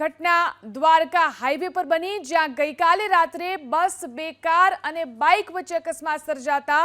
ઘટના દ્વારકા હાઈવે પર બની, જ્યાં ગઈકાલે રાત્રે બસ, બે કાર અને બાઇક વચ્ચે અકસ્માત સર્જાતા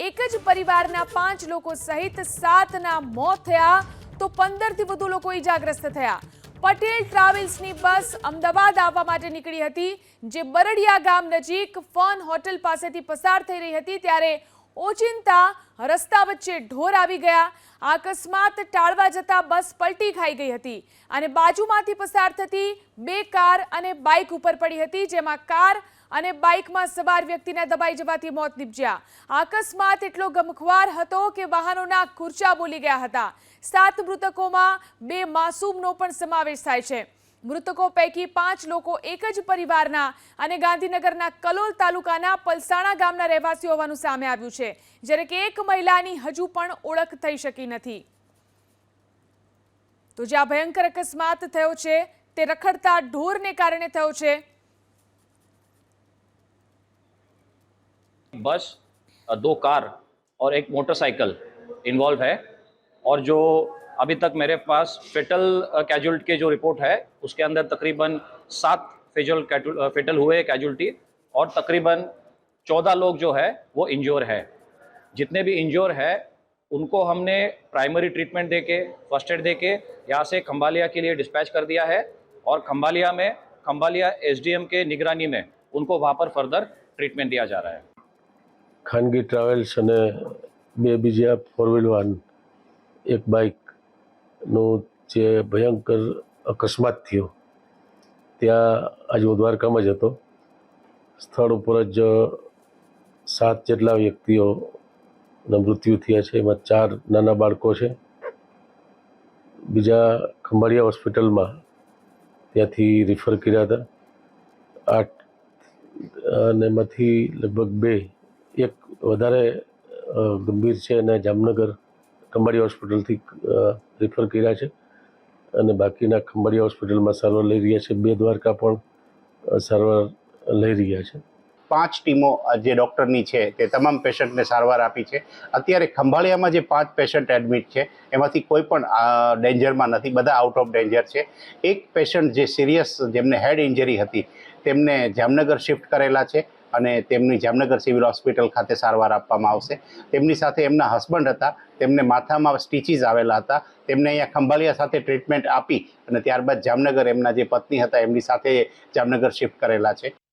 એક જ પરિવારના 5 લોકો સહિત 7ના મોત થયા તો 15થી વધુ લોકો ઈજાગ્રસ્ત થયા. પટેલ ટ્રાવેલ્સની બસ અમદાવાદ આવવા માટે નીકળી હતી, જે બરડિયા ગામ નજીક ફન હોટલ પાસેથી પસાર થઈ રહી હતી ત્યારે ઓચિંતા રસ્તા વચ્ચે ઢોર આવી ગયા. આ અકસ્માત ટાળવા જતા બસ પલટી ખાઈ ગઈ હતી અને બાજુમાંથી પસાર થતી બે કાર અને બાઇક ઉપર પડી હતી, જેમાં કાર અને બાઇકમાં સવાર વ્યક્તિના દબાઈ જવાથી મોત નીપજ્યા. આ અકસ્માત એટલો ગમખ્વાર હતો કે વાહનોના ખુરચા બોલી ગયા હતા. 7 મૃતકોમાં 2 માસૂમનો પણ સમાવેશ થાય છે. મૃતકો પૈકી 5 લોકો એક જ પરિવારના અને ગાંધીનગરના કલોલ તાલુકાના પલસાણા ગામના રહેવાસીઓ હોવાનું સામે આવ્યું છે, જ્યારે કે એક મહિલાની હજુ પણ ઓળખ થઈ શકી નથી. તો જે આ ભયંકર અકસ્માત થયો છે તે રખડતા ઢોરને કારણે થયો છે. बस, 2 कार और एक मोटरसाइकिल इन्वॉल्व है और जो अभी तक मेरे पास फेटल कैजुअल्टी के जो रिपोर्ट है उसके अंदर तकरीबन 7 फेटल हुए कैजुअल्टी और तकरीबन 14 लोग जो है वो इंजोर है. जितने भी इंजोर है उनको हमने प्राइमरी ट्रीटमेंट देके फर्स्ट एड देके यहाँ से खंभालिया के लिए डिस्पैच कर दिया है और खंभालिया एसडीएम के निगरानी में उनको वहाँ पर फर्दर ट्रीटमेंट दिया जा रहा है. ખાનગી ટ્રાવેલ્સ અને 2 બીજા 4 વ્હીલ વાહન, એક બાઇકનો જે ભયંકર અકસ્માત થયો ત્યાં આજે હું દ્વારકામાં જ હતો. સ્થળ ઉપર જ 7 જેટલા વ્યક્તિઓના મૃત્યુ થયા છે, એમાં 4 નાના બાળકો છે. બીજા ખંભાળિયા હોસ્પિટલમાં ત્યાંથી રિફર કર્યા હતા 8 અને એમાંથી લગભગ 2 એક વધારે ગંભીર છે અને જામનગર ખંભાળિયા હોસ્પિટલથી રિફર કર્યા છે અને બાકીના ખંભાળિયા હોસ્પિટલમાં સારવાર લઈ રહ્યા છે. 2 દ્વારકા પણ સારવાર લઈ રહ્યા છે. 5 ટીમો જે ડૉક્ટરની છે તે તમામ પેશન્ટને સારવાર આપી છે. અત્યારે ખંભાળિયામાં જે 5 પેશન્ટ એડમિટ છે એમાંથી કોઈ પણ ડેન્જરમાં નથી, બધા આઉટ ઓફ ડેન્જર છે. એક પેશન્ટ જે સિરિયસ, જેમને હેડ ઇન્જરી હતી, તેમને જામનગર શિફ્ટ કરેલા છે અને તેમની જામનગર સિવિલ હોસ્પિટલ ખાતે સારવાર આપવામાં આવશે. તેમની સાથે એમના હસબન્ડ હતા, તેમને માથામાં સ્ટીચીસ આવેલા હતા, તેમને અહીંયા ખંભાળિયા સાથે ટ્રીટમેન્ટ આપી અને ત્યારબાદ જામનગર એમના જે પત્ની હતા એમની સાથે જામનગર શિફ્ટ કરેલા છે.